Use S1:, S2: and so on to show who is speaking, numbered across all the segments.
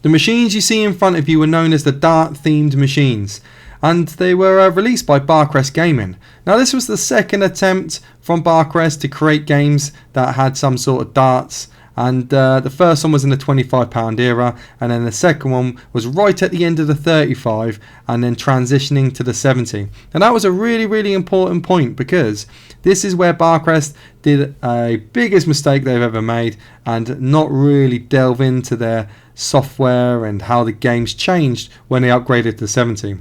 S1: The machines you see in front of you were known as the dart themed machines, and they were released by Barcrest Gaming. Now this was the second attempt from Barcrest to create games that had some sort of darts, and the first one was in the £25 era, and then the second one was right at the end of the 35 and then transitioning to the 70. And that was a really important point, because this is where Barcrest did a biggest mistake they've ever made, and not really delve into their software and how the games changed when they upgraded to 70.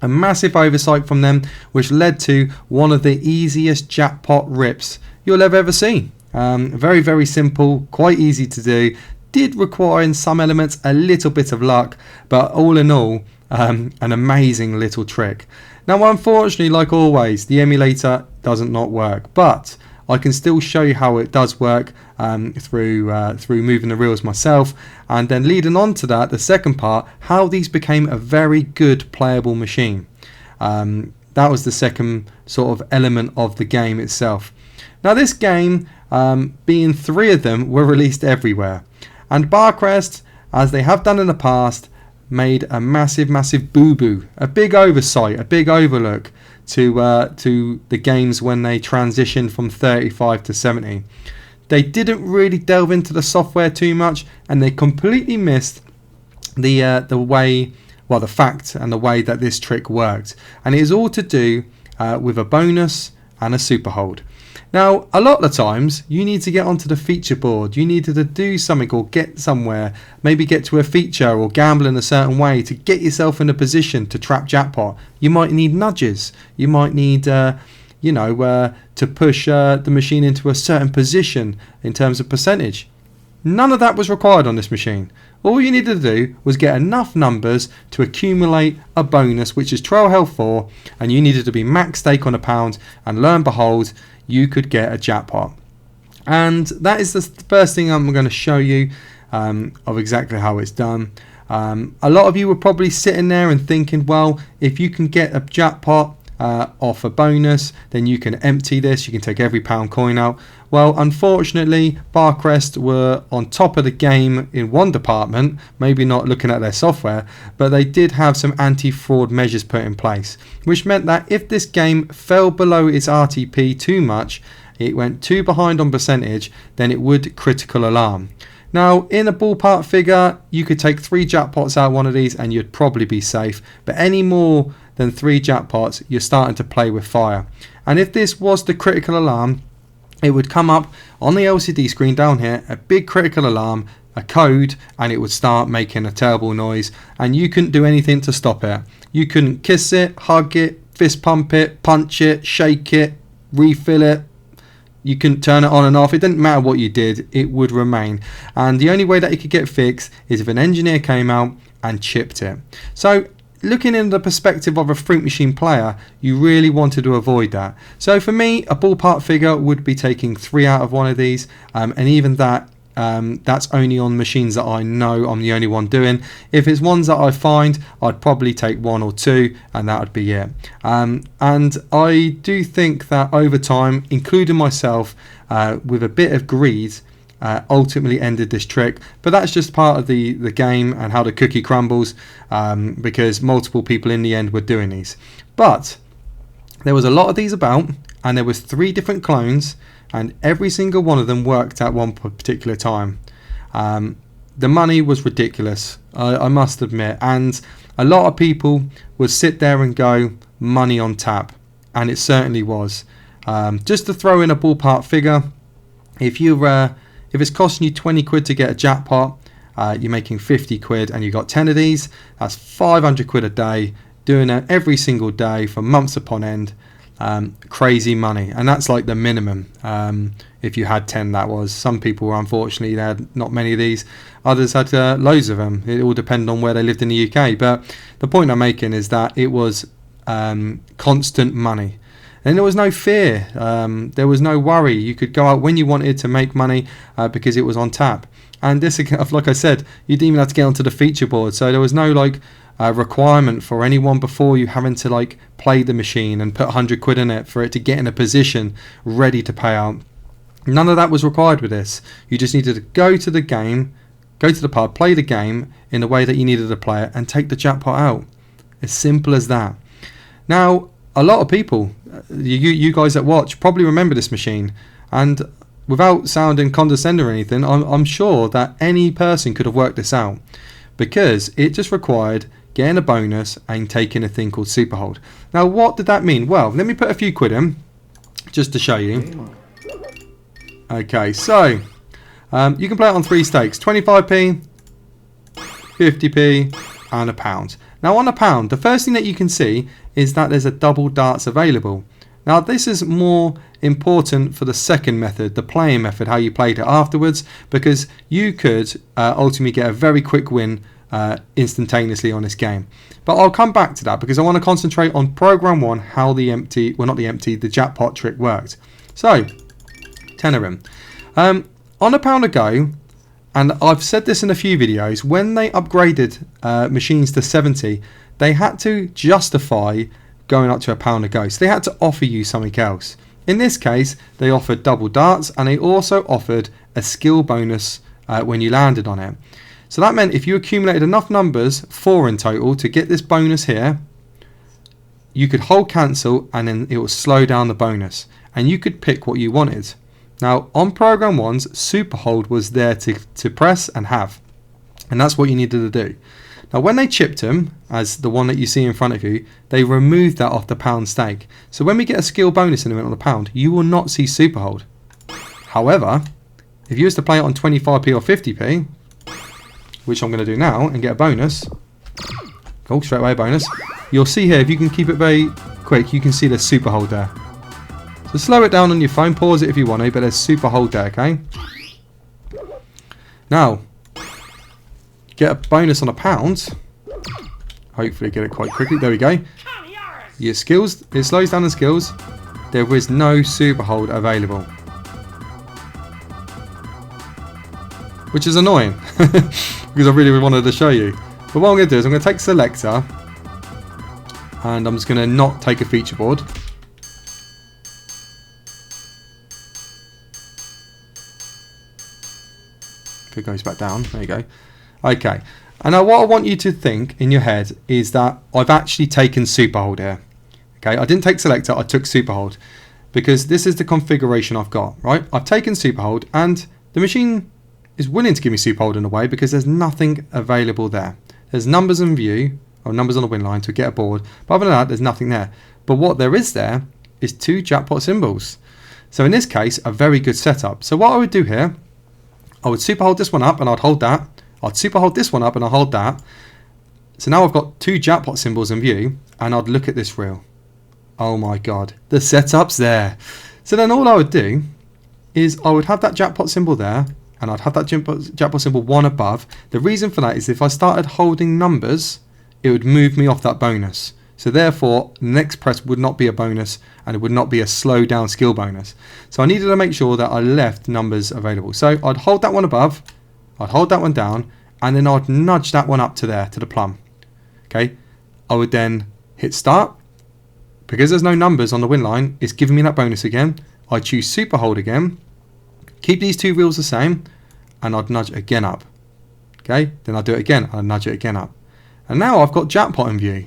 S1: A massive oversight from them, which led to one of the easiest jackpot rips you'll ever see. Very simple, quite easy to do. Did require in some elements a little bit of luck, but all in all, an amazing little trick. Now unfortunately, like always, the emulator doesn't not work, but I can still show you how it does work through moving the reels myself, and then leading on to that, the second part, how these became a very good playable machine. That was the second sort of element of the game itself. Now this game, being 3 of them, were released everywhere, and Barcrest, as they have done in the past, made a massive boo-boo, a big oversight, a big overlook to the games when they transitioned from 35 to 70. They didn't really delve into the software too much, and they completely missed the fact and the way that this trick worked. And it is all to do with a bonus and a superhold. Now, a lot of the times, you need to get onto the feature board. You needed to do something or get somewhere, maybe get to a feature or gamble in a certain way to get yourself in a position to trap jackpot. You might need nudges. You might need, to push the machine into a certain position in terms of percentage. None of that was required on this machine. All you needed to do was get enough numbers to accumulate a bonus, which is Trail Health 4, and you needed to be max stake on £1, and lo and behold, you could get a jackpot. And that is the first thing I'm going to show you of exactly how it's done. A lot of you were probably sitting there and thinking, well, if you can get a jackpot off a bonus, then you can empty this, you can take every pound coin out. Well, unfortunately, Barcrest were on top of the game in one department, maybe not looking at their software, but they did have some anti-fraud measures put in place, which meant that if this game fell below its RTP too much, it went too behind on percentage, then it would critical alarm. Now, in a ballpark figure, you could take 3 jackpots out of one of these and you'd probably be safe, but any more than 3 jackpots, you're starting to play with fire. And if this was the critical alarm, it would come up on the LCD screen down here, a big critical alarm, a code, and it would start making a terrible noise, and you couldn't do anything to stop it. You couldn't kiss it, hug it, fist pump it, punch it, shake it, refill it. You couldn't turn it on and off. It didn't matter what you did, it would remain. And the only way that it could get fixed is if an engineer came out and chipped it. So looking in the perspective of a fruit machine player, you really wanted to avoid that. So for me, a ballpark figure would be taking 3 out of one of these, and even that, that's only on machines that I know I'm the only one doing. If it's ones that I find, I'd probably take 1 or 2, and that would be it. And I do think that over time, including myself, with a bit of greed, ultimately ended this trick, but that's just part of the game and how the cookie crumbles, because multiple people in the end were doing these. But there was a lot of these about, and there was 3 different clones, and every single one of them worked at one particular time. The money was ridiculous, I must admit, and a lot of people would sit there and go, money on tap, and it certainly was. Just to throw in a ballpark figure, if it's costing you 20 quid to get a jackpot, you're making 50 quid and you got 10 of these, that's 500 quid a day, doing it every single day for months upon end. Crazy money, and that's like the minimum. If you had 10, that was. Some people were, unfortunately, they had not many of these, others had loads of them. It all depended on where they lived in the UK, but the point I'm making is that it was constant money. And there was no fear, there was no worry. You could go out when you wanted to make money because it was on tap. And this, like I said, you didn't even have to get onto the feature board, so there was no requirement for anyone before you having to play the machine and put 100 quid in it for it to get in a position ready to pay out. None of that was required with this. You just needed to go to the game, go to the pub, play the game in the way that you needed to play it, and take the jackpot out. As simple as that. Now, a lot of people, you guys that watch, probably remember this machine, and without sounding condescending or anything, I'm sure that any person could have worked this out, because it just required getting a bonus and taking a thing called Superhold. Now, what did that mean? Well, let me put a few quid in just to show you. Okay, so you can play it on 3 stakes: 25p, 50p, and £1. Now, on £1, the first thing that you can see is that there's a double darts available. Now, this is more important for the second method, the playing method, how you played it afterwards, because you could ultimately get a very quick win instantaneously on this game. But I'll come back to that because I want to concentrate on program 1, how the the jackpot trick worked. So, tenner in. On £1 a go, and I've said this in a few videos, when they upgraded machines to 70, they had to justify going up to £1 a go. So they had to offer you something else. In this case, they offered double darts, and they also offered a skill bonus when you landed on it. So that meant if you accumulated enough numbers, 4 in total, to get this bonus here, you could hold cancel and then it will slow down the bonus. And you could pick what you wanted. Now, on program 1's, Superhold was there to press and have. And that's what you needed to do. Now, when they chipped him, as the one that you see in front of you, they removed that off the £1 stake. So when we get a skill bonus in a minute on the £1, you will not see Superhold. However, if you was to play it on 25p or 50p, which I'm going to do now, and get a bonus, oh, straight away a bonus, you'll see here, if you can keep it very quick, you can see there's Superhold there. So slow it down on your phone, pause it if you want to, but there's Superhold there, okay? Now, get a bonus on £1. Hopefully get it quite quickly. There we go. Your skills, it slows down the skills. There is no Superhold available, which is annoying because I really wanted to show you. But what I'm going to do is I'm going to take selector and I'm just going to not take a feature board. If it goes back down, there you go. Okay, and now what I want you to think in your head is that I've actually taken Superhold here. Okay, I didn't take selector, I took Superhold, because this is the configuration I've got, right? I've taken Superhold, and the machine is willing to give me Superhold in a way because there's nothing available there. There's numbers in view, or numbers on the win line to get a board, but other than that, there's nothing there. But what there is 2 jackpot symbols. So in this case, a very good setup. So what I would do here, I would Superhold this one up and I'd hold that. I'd Superhold this one up and I'll hold that. So now I've got 2 jackpot symbols in view, and I'd look at this reel. Oh my god, the setup's there. So then all I would do is I would have that jackpot symbol there, and I'd have that jackpot symbol 1 above. The reason for that is if I started holding numbers, it would move me off that bonus. So therefore, the next press would not be a bonus, and it would not be a slow down skill bonus. So I needed to make sure that I left numbers available. So I'd hold that one above, I'd hold that one down, and then I'd nudge that one up to there, to the plum. Okay, I would then hit start. Because there's no numbers on the win line, it's giving me that bonus again. I choose Superhold again, keep these 2 reels the same, and I'd nudge again up. Okay, then I'd do it again, I'd nudge it again up. And now I've got jackpot in view.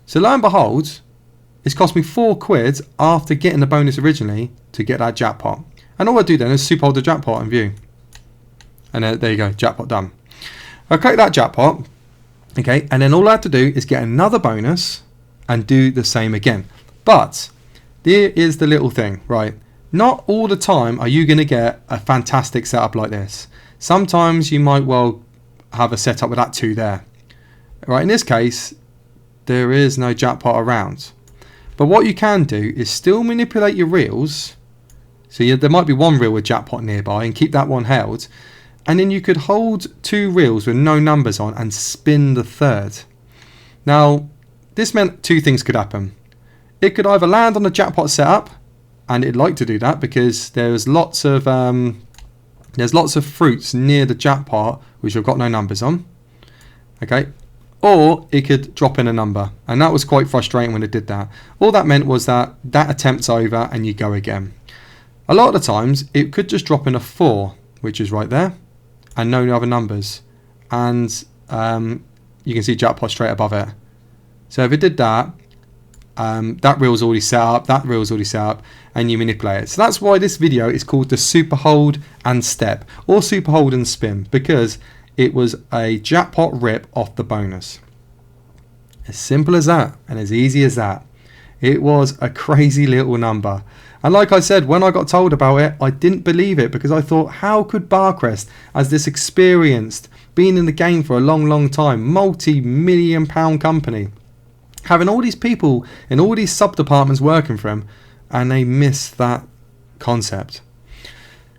S1: So lo and behold, it's cost me 4 quid after getting the bonus originally to get that jackpot. And all I do then is Superhold the jackpot in view. And there you go, jackpot done. I click that jackpot, okay, and then all I have to do is get another bonus and do the same again. But there is the little thing, right? Not all the time are you going to get a fantastic setup like this. Sometimes you might well have a setup with that 2 there. Right, in this case, there is no jackpot around. But what you can do is still manipulate your reels. So there might be 1 reel with jackpot nearby and keep that one held. And then you could hold 2 reels with no numbers on and spin the 3rd. Now, this meant 2 things could happen. It could either land on the jackpot setup, and it'd like to do that because there's lots of fruits near the jackpot which have got no numbers on. Okay, or it could drop in a number, and that was quite frustrating when it did that. All that meant was that attempt's over and you go again. A lot of the times it could just drop in a 4, which is right there, and no other numbers. And you can see jackpot straight above it. So if it did that, that reel's already set up, that reel's already set up, and you manipulate it. So that's why this video is called the Superhold and Step, or Superhold and Spin, because it was a jackpot rip off the bonus. As simple as that, and as easy as that. It was a crazy little number. And like I said, when I got told about it, I didn't believe it, because I thought, how could Barcrest, as this experienced, been in the game for a long time, multi-million pound company, having all these people in all these sub-departments working for him, and they missed that concept.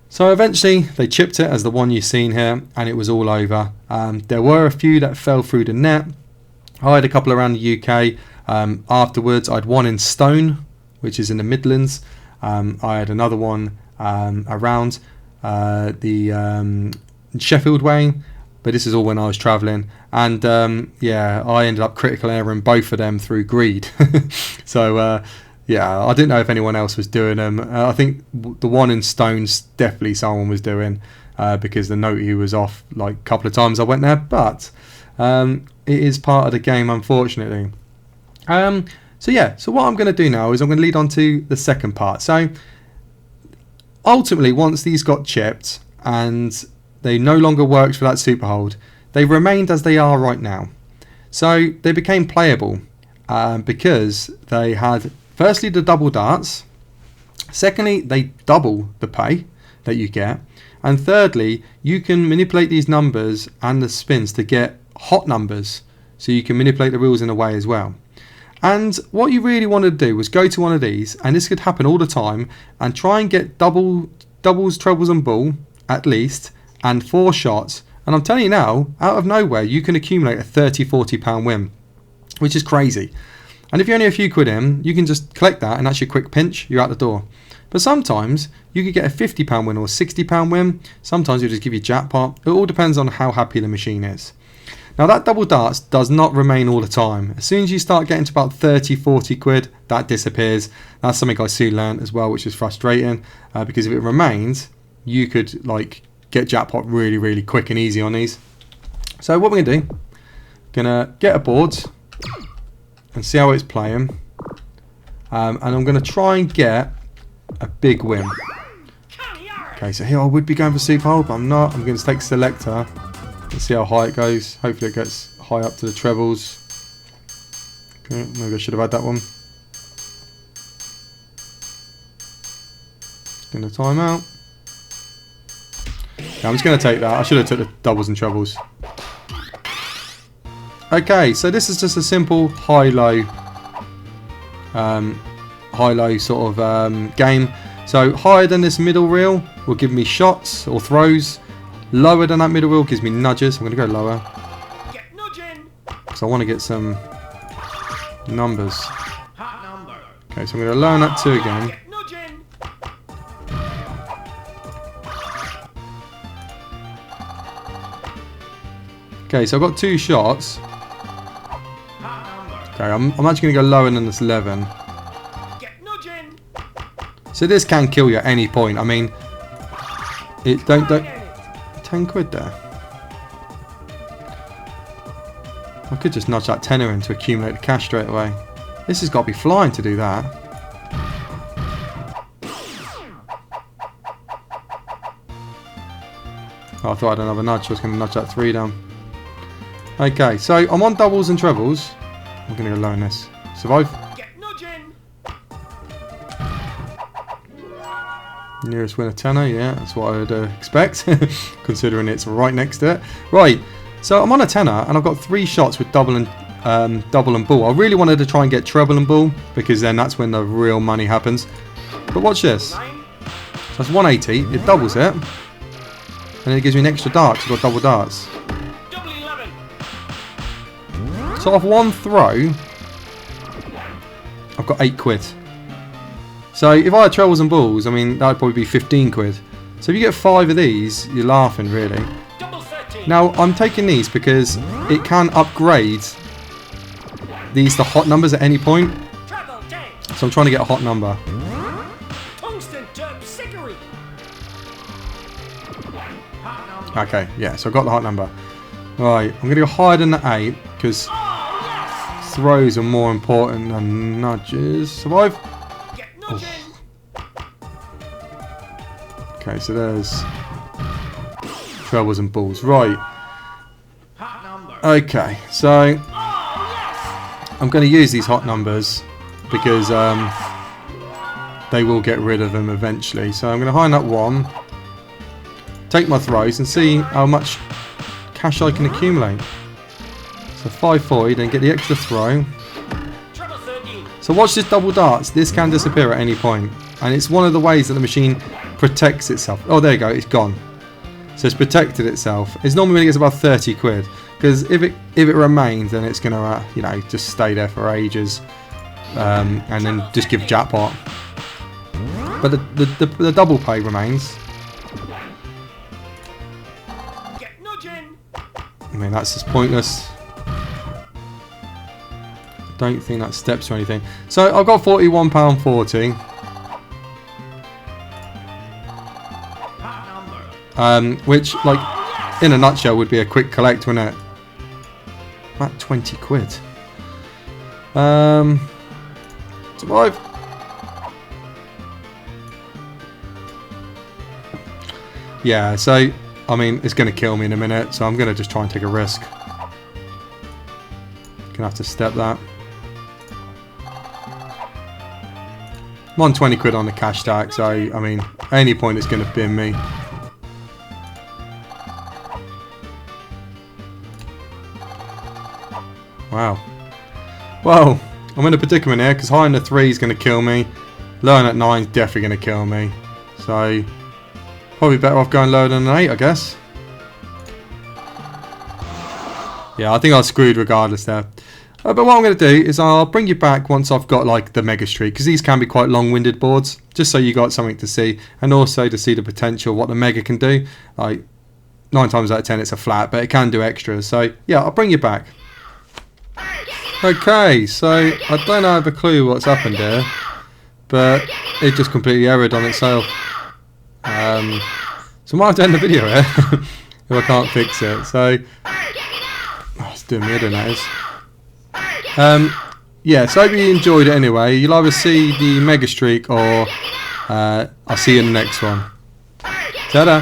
S1: So eventually they chipped it as the one you've seen here, and it was all over. There were a few that fell through the net. I had a couple around the UK. Afterwards, I had one in Stone, which is in the Midlands. I had another one around the Sheffield way, but this is all when I was travelling. And yeah, I ended up critical erroring both of them through greed. So yeah, I didn't know if anyone else was doing them. I think the one in Stones definitely someone was doing, because the notary was off like a couple of times I went there. But it is part of the game, unfortunately. So yeah, so what I'm going to do now is I'm going to lead on to the second part. So ultimately, once these got chipped and they no longer worked for that Superhold, they remained as they are right now. So they became playable because they had, firstly, the double darts. Secondly, they double the pay that you get. And thirdly, you can manipulate these numbers and the spins to get hot numbers. So you can manipulate the reels in a way as well. And what you really wanted to do was go to one of these, and this could happen all the time, and try and get doubles, trebles and bull at least, and 4 shots. And I'm telling you now, out of nowhere, you can accumulate a £30-40 win, which is crazy. And if you're only a few quid in, you can just collect that, and that's your quick pinch, you're out the door. But sometimes you could get a £50 win or a £60 win. Sometimes it'll just give you jackpot. It all depends on how happy the machine is. Now that double darts does not remain all the time. As soon as you start getting to about 30-40 quid, that disappears. That's something I soon learned as well, which is frustrating, because if it remains, you could like get jackpot really quick and easy on these. So what we're going to do, gonna get a board and see how it's playing, and I'm going to try and get a big win. Okay, so here I would be going for Superhold, but I'm not. I'm going to take selector. Let's see how high it goes. Hopefully it gets high up to the trebles. Okay, maybe I should have had that one. Going to time out. Okay, I'm just going to take that. I should have took the doubles and trebles. Okay, so this is just a simple high-low sort of game. So higher than this middle reel will give me shots or throws. Lower than that middle wheel gives me nudges. I'm going to go lower, because I want to get some numbers. Okay, so I'm going to lower that 2 again. Okay, so I've got 2 shots. Okay, I'm actually going to go lower than this 11. So this can kill you at any point. I mean, it don't 10 quid there. I could just nudge that tenner in to accumulate the cash straight away. This has got to be flying to do that. Oh, I thought I had another nudge. I was going to nudge that 3 down. Okay, so I'm on doubles and trebles. I'm going to go low on this. Survive. Nearest winner tenner, yeah, that's what I would expect, considering it's right next to it. Right, so I'm on a tenner, and I've got 3 shots with double and bull. I really wanted to try and get treble and bull, because then that's when the real money happens. But watch this. So that's 180, it doubles it, and then it gives me an extra dart, because I've got double darts. So off 1 throw, I've got 8 quid. So if I had trebles and bulls, I mean, that would probably be 15 quid. So if you get 5 of these, you're laughing, really. Now, I'm taking these because it can upgrade these to hot numbers at any point. So I'm trying to get a hot number. Okay, yeah, so I got the hot number. Right, I'm going to go higher than the 8 because throws are more important than nudges. Survive. Oh. Okay, so there's trebles and balls. Right. Okay, so I'm going to use these hot numbers because they will get rid of them eventually. So I'm going to high nut 1, take my throws and see how much cash I can accumulate. So 540, then get the extra throw. So watch this double darts. This can disappear at any point, and it's one of the ways that the machine protects itself. Oh, there you go, it's gone. So it's protected itself. It's normally when it gets about 30 quid, because if it remains, then it's gonna you know, just stay there for ages, and then just give jackpot. But the double pay remains. I mean, that's just pointless. Don't think that steps or anything. So I've got £41.40. Which, like, in a nutshell, would be a quick collect, wouldn't it? About 20 quid. Survive. Yeah, so, I mean, it's going to kill me in a minute, so I'm going to just try and take a risk. Gonna have to step that. I'm on 20 quid on the cash stack, so, I mean, at any point it's going to bin me. Wow. Well, I'm in a predicament here because high on the 3 is going to kill me. Low on at 9 is definitely going to kill me. So, probably better off going lower than an 8, I guess. Yeah, I think I was screwed regardless there. But what I'm going to do is I'll bring you back once I've got like the Mega Streak, because these can be quite long-winded boards, just so you got something to see, and also to see the potential what the Mega can do. Like 9 times out of 10 it's a flat, but it can do extras. So yeah, I'll bring you back. Okay, so I don't have a clue what's happened here, but it just completely errored on itself. So I might have to end the video here if I can't fix it. So it's doing me head in, that is. Yeah, so I hope you enjoyed it anyway. You'll either see the Mega Streak or I'll see you in the next one. Ta-da!